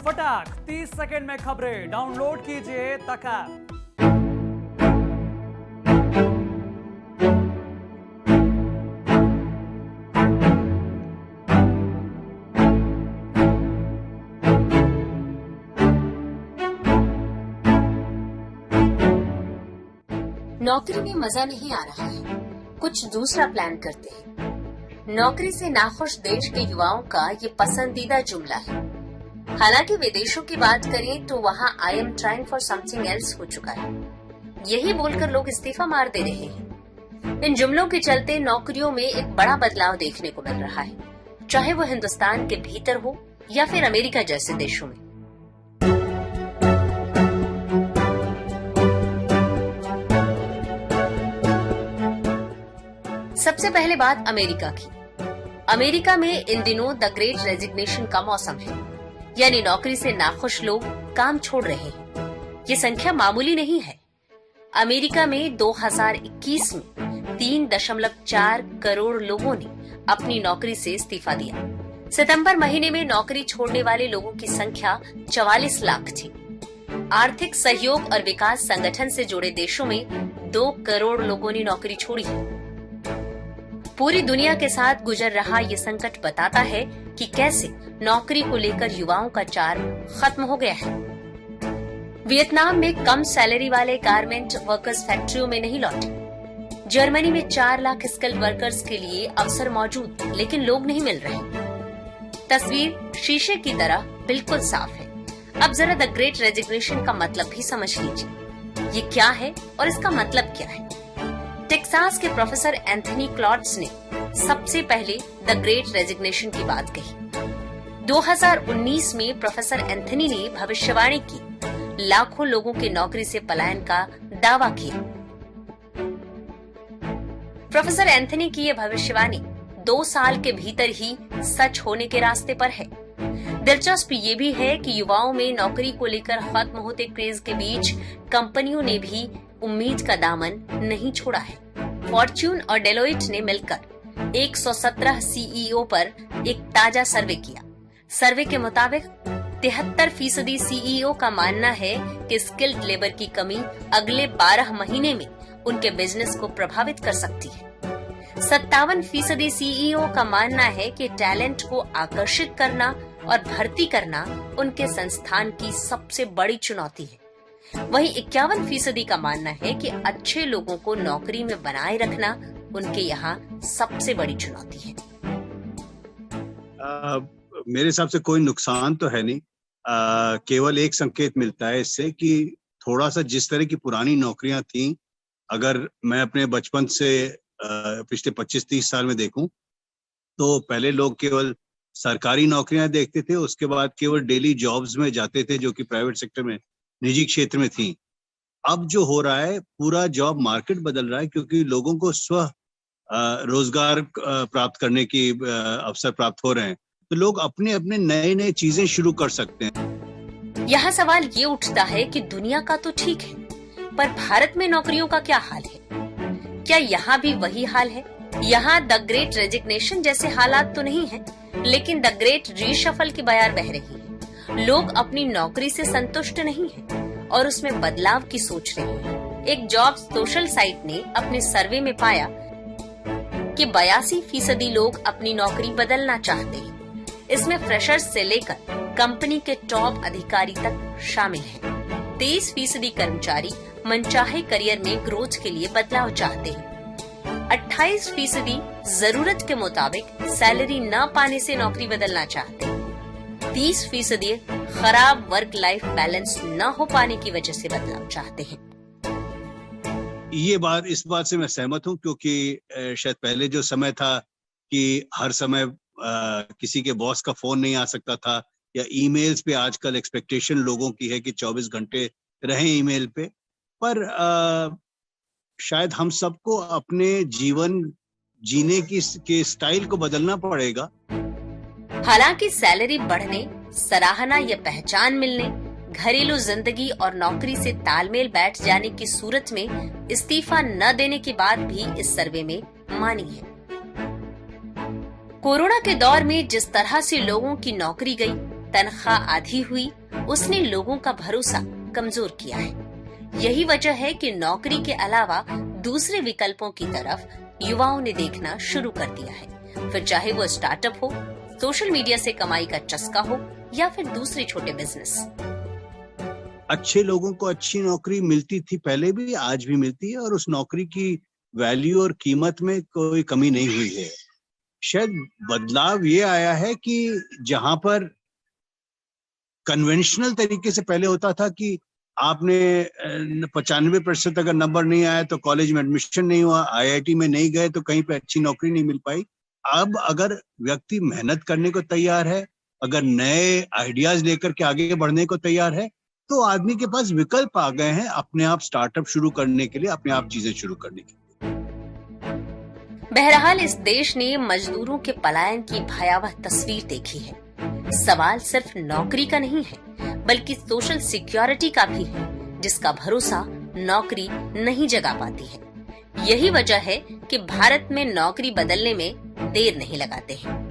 फटाक 30 सेकंड में खबरें डाउनलोड कीजिए तक ऐप। नौकरी में मजा नहीं आ रहा है, कुछ दूसरा प्लान करते हैं। नौकरी से नाखुश देश के युवाओं का ये पसंदीदा जुमला है। हालांकि विदेशों की बात करें तो वहाँ I am trying for something else हो चुका है। यही बोलकर लोग इस्तीफा मार दे रहे हैं। इन जुमलों के चलते नौकरियों में एक बड़ा बदलाव देखने को मिल रहा है, चाहे वो हिंदुस्तान के भीतर हो या फिर अमेरिका जैसे देशों में। सबसे पहले बात अमेरिका की। अमेरिका में इन दिनों द ग्रेट रेजिग्नेशन का मौसम है, यानी नौकरी से नाखुश लोग काम छोड़ रहे हैं। ये संख्या मामूली नहीं है। अमेरिका में 2021 में 3.4 करोड़ लोगों ने अपनी नौकरी से इस्तीफा दिया। सितंबर महीने में नौकरी छोड़ने वाले लोगों की संख्या 44 लाख थी। आर्थिक सहयोग और विकास संगठन से जुड़े देशों में 2 करोड़ लोगों ने नौकरी छोड़ी है। पूरी दुनिया के साथ गुजर रहा ये संकट बताता है कि कैसे नौकरी को लेकर युवाओं का चार्म खत्म हो गया है। वियतनाम में कम सैलरी वाले गारमेंट वर्कर्स फैक्ट्रियों में नहीं लौटे। जर्मनी में 4 लाख स्किल्ड वर्कर्स के लिए अवसर मौजूद, लेकिन लोग नहीं मिल रहे। तस्वीर शीशे की तरह बिल्कुल साफ है। अब जरा द ग्रेट रेजिग्नेशन का मतलब भी समझ लीजिए। ये क्या है और इसका मतलब क्या है? टेक्सास के प्रोफेसर एंथनी क्लॉट्स ने सबसे पहले द ग्रेट रेजिग्नेशन की बात कही। 2019 में प्रोफेसर एंथनी ने भविष्यवाणी की, लाखों लोगों के नौकरी से पलायन का दावा किया। प्रोफेसर एंथनी की यह भविष्यवाणी 2 साल के भीतर ही सच होने के रास्ते पर है। दिलचस्प ये भी है कि युवाओं में नौकरी को लेकर खत्म होते क्रेज के बीच कंपनियों ने भी उम्मीद का दामन नहीं छोड़ा है। फॉर्च्यून और डेलोइट ने मिलकर 117 सीईओ पर एक ताजा सर्वे किया। सर्वे के मुताबिक 73% सीईओ का मानना है कि स्किल्ड लेबर की कमी अगले 12 महीने में उनके बिजनेस को प्रभावित कर सकती है। 57% सीईओ का मानना है कि टैलेंट को आकर्षित करना और भर्ती करना उनके संस्थान की सबसे बड़ी चुनौती है। वहीं 51% का मानना है कि अच्छे लोगों को नौकरी में बनाए रखना उनके यहाँ सबसे बड़ी चुनौती है। मेरे हिसाब से कोई नुकसान तो है नहीं। केवल एक संकेत मिलता है इससे कि थोड़ा सा जिस तरह की पुरानी नौकरियां थी, अगर मैं अपने बचपन से पिछले 25-30 साल में देखूं तो पहले लोग केवल सरकारी नौकरियां देखते थे, उसके बाद केवल डेली जॉब्स में जाते थे जो कि प्राइवेट सेक्टर में, निजी क्षेत्र में थी। अब जो हो रहा है, पूरा जॉब मार्केट बदल रहा है क्योंकि लोगों को स्व रोजगार प्राप्त करने की अवसर प्राप्त हो रहे हैं, तो लोग अपने अपने नए चीजें शुरू कर सकते हैं। यहाँ सवाल ये उठता है कि दुनिया का तो ठीक है, पर भारत में नौकरियों का क्या हाल है? क्या यहाँ भी वही हाल है? यहाँ द ग्रेट रेजिग्नेशन जैसे हालात तो नहीं है, लेकिन द ग्रेट रीशफल की बयार बह रही है। लोग अपनी नौकरी से संतुष्ट नहीं हैं और उसमें बदलाव की सोच रहे हैं। एक जॉब सोशल साइट ने अपने सर्वे में पाया कि 82% लोग अपनी नौकरी बदलना चाहते हैं। इसमें फ्रेशर्स से लेकर कंपनी के टॉप अधिकारी तक शामिल हैं। 23% कर्मचारी मनचाहे करियर में ग्रोथ के लिए बदलाव चाहते हैं। 28% जरूरत के मुताबिक सैलरी न पाने से नौकरी बदलना चाहते हैं। 30% खराब वर्क लाइफ बैलेंस न हो पाने की वजह से बदलाव चाहते हैं। इस बात से मैं सहमत हूं, क्योंकि शायद पहले जो समय था कि हर समय किसी के बॉस का फोन नहीं आ सकता था, या ईमेल्स पे आजकल एक्सपेक्टेशन लोगों की है कि 24 घंटे रहें ईमेल पे, पर शायद हम सबको अपने जीवन जीने के स्टाइल को बदलना पड़ेगा। हालांकि सैलरी बढ़ने, सराहना या पहचान मिलने, घरेलू जिंदगी और नौकरी से तालमेल बैठ जाने की सूरत में इस्तीफा न देने की बात भी इस सर्वे में मानी है। कोरोना के दौर में जिस तरह से लोगों की नौकरी गई, तनख्वाह आधी हुई, उसने लोगों का भरोसा कमजोर किया है। यही वजह है कि नौकरी के अलावा दूसरे विकल्पों की तरफ युवाओं ने देखना शुरू कर दिया है, फिर चाहे वो स्टार्टअप हो, सोशल मीडिया से कमाई का चस्का हो या फिर दूसरे छोटे बिजनेस। अच्छे लोगों को अच्छी नौकरी मिलती थी पहले भी, आज भी मिलती है, और उस नौकरी की वैल्यू और कीमत में कोई कमी नहीं हुई है। शायद बदलाव ये आया है कि जहां पर कन्वेंशनल तरीके से पहले होता था कि आपने 95% अगर नंबर नहीं आया तो कॉलेज में एडमिशन नहीं हुआ, IIT में नहीं गए तो कहीं पे अच्छी नौकरी नहीं मिल पाई। अब अगर व्यक्ति मेहनत करने को तैयार है, अगर नए आइडियाज लेकर के आगे बढ़ने को तैयार है, तो आदमी के पास विकल्प आ गए हैं अपने आप स्टार्टअप शुरू करने के लिए, अपने आप चीजें शुरू करने के लिए। बहरहाल इस देश ने मजदूरों के पलायन की भयावह तस्वीर देखी है। सवाल सिर्फ नौकरी का नहीं है, बल्कि सोशल सिक्योरिटी का भी है, जिसका भरोसा नौकरी नहीं जगा पाती है। यही वजह है कि भारत में नौकरी बदलने में देर नहीं लगाते हैं।